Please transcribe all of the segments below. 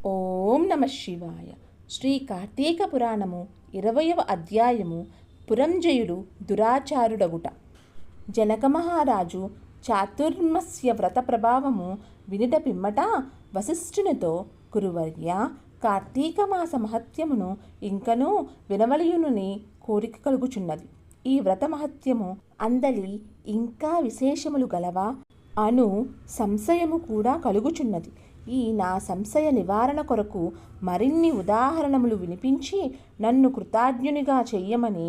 ఓం నమ శివాయ. శ్రీ కార్తీక పురాణము 20వ అధ్యాయము. పురంజయుడు దురాచారుడగుట. జనక మహారాజు చాతుర్మస్య వ్రత ప్రభావము వినుట పిమ్మట వశిష్ఠునితో, గురువర్య, కార్తీక మాస మహత్యమును ఇంకనూ వినవలయునని కోరిక కలుగుచున్నది. ఈ వ్రత మహత్యము అందలి ఇంకా విశేషములు గలవా అను సంశయము కూడా కలుగుచున్నది. ఈ నా సంశయ నివారణ కొరకు మరిన్ని ఉదాహరణములు వినిపించి నన్ను కృతజ్ఞునిగా చెయ్యమని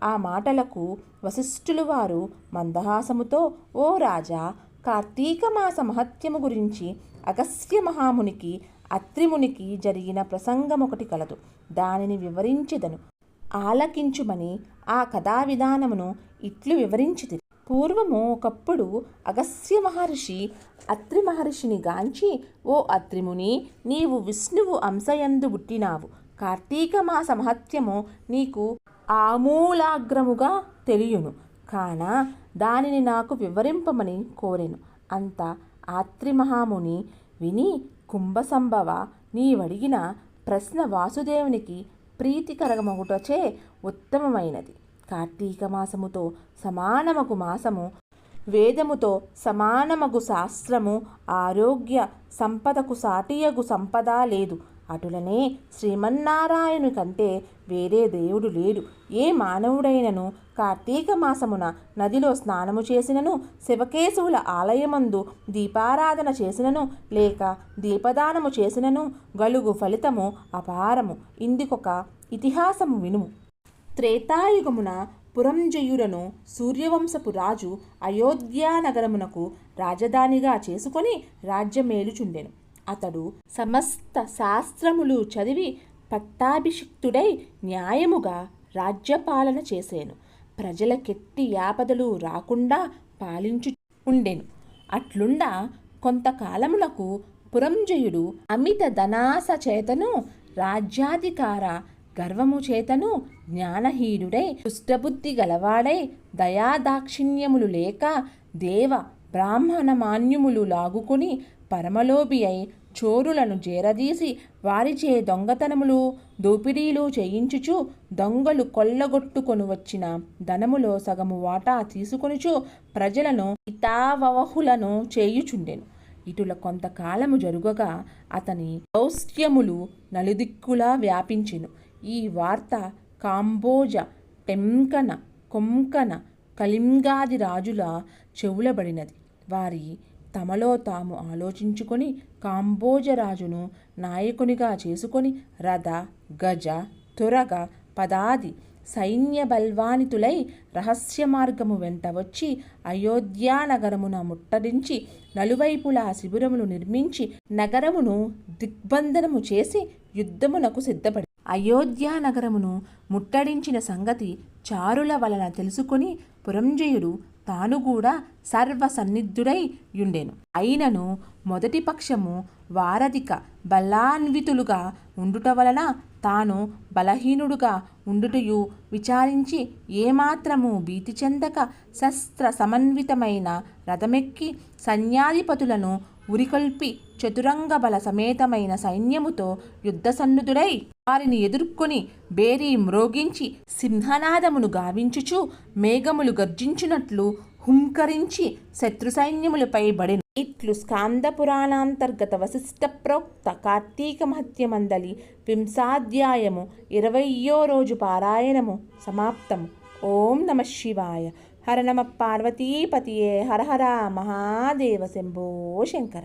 ఆ మాటలకు వశిష్ఠులు వారు మందహాసముతో, ఓ రాజా, కార్తీక మాస మహత్యము గురించి అగస్త్య మహామునికి అత్రిమునికి జరిగిన ప్రసంగమొకటి కలదు. దానిని వివరించెదను, ఆలకించుమని ఆ కథా విధానమును ఇట్లు వివరించితిరి. పూర్వము ఒకప్పుడు అగస్త్య మహర్షి అత్రి మహర్షిని గాంచి, ఓ అత్రిముని, నీవు విష్ణువు అంశయందు పుట్టినావు. కార్తీక మాస మహత్యము నీకు ఆమూలాగ్రముగా తెలియును కాన దానిని నాకు వివరింపమని కోరెను. అంత ఆత్రి మహాముని విని, కుంభసంభవ, నీవడిగిన ప్రశ్న వాసుదేవునికి ప్రీతికరమగుటచే ఉత్తమమైనది. కార్తీక మాసముతో సమానమగు మాసము, వేదముతో సమానమగు శాస్త్రము, ఆరోగ్య సంపదకు సాటియగు సంపద లేదు. అటులనే శ్రీమన్నారాయణు కంటే వేరే దేవుడు లేడు. ఏ మానవుడైనను కార్తీక మాసమున నదిలో స్నానము చేసినను, శివకేశవుల ఆలయమందు దీపారాధన చేసినను, లేక దీపదానము చేసినను గలుగు ఫలితము అపారము. ఇందుకొక ఇతిహాసము వినుము. త్రేతాయుగమున పురంజయుడను సూర్యవంశపు రాజు అయోధ్యానగరమునకు రాజధానిగా చేసుకొని రాజ్యమేలుచుండెను. అతడు సమస్త శాస్త్రములు చదివి పట్టాభిషిక్తుడై న్యాయముగా రాజ్యపాలన చేసేను. ప్రజలకెట్టి యాపదలు రాకుండా పాలించు ఉండెను. అట్లుండా కొంతకాలమునకు పురంజయుడు అమిత ధనాస చేతను, రాజ్యాధికార గర్వము చేతను జ్ఞానహీనుడై, దుష్టబుద్ధి గలవాడై, దయాదాక్షిణ్యములు లేక దేవ బ్రాహ్మణ మాన్యములు లాగుకొని పరమలోభి అయి చోరులను జేరదీసి వారిచే దొంగతనములు దోపిడీలు చేయించుచు, దొంగలు కొల్లగొట్టుకొని వచ్చిన ధనములో సగము వాటా తీసుకొనుచు ప్రజలను హితావహులను చేయుచుండెను. ఇటుల కొంతకాలము జరుగగా అతని దౌష్ట్యములు నలుదిక్కులా వ్యాపించెను. ఈ వార్త కాంబోజ, టెంకన, కొంకణ, కళింగాది రాజుల చెవులబడినది. వారి తమలో తాము ఆలోచించుకొని కాంబోజరాజును నాయకునిగా చేసుకొని రథ, గజ, తురగ, పదాది సైన్య బల్వానితులై రహస్య మార్గము వెంట వచ్చి అయోధ్యానగరమున ముట్టడించి నలువైపులా శిబిరములు నిర్మించి నగరమును దిగ్బంధనము చేసి యుద్ధమునకు సిద్ధపడి అయోధ్యానగరమును ముట్టడించిన సంగతి చారుల వలన తెలుసుకొని పురంజయుడు తాను కూడా సర్వసన్నిద్ధుడై యుండెను. అయినను మొదటి పక్షము వారధిక బలాన్వితులుగా ఉండుట వలన తాను బలహీనుడుగా ఉండుటయు విచారించి ఏమాత్రము భీతి చెందక శస్త్ర సమన్వితమైన రథమెక్కి సైన్యాధిపతులను ఉరికొల్పి చతురంగ బల సమేతమైన సైన్యముతో యుద్ధసన్నుతుడై వారిని ఎదుర్కొని బేరీ మ్రోగించి సింహనాదమును గావించుచు మేఘములు గర్జించునట్లు హుంకరించి శత్రు సైన్యములపై బడెను. ఇట్లు స్కాంద పురాణాంతర్గత వశిష్ఠ ప్రోక్త కార్తీక మహత్యమందలి 20వ 20వ రోజు పారాయణము సమాప్తము. ఓం నమ శివాయ. హర నమ పార్వతీపతియే. హర హర మహాదేవ. శంభో శంకర.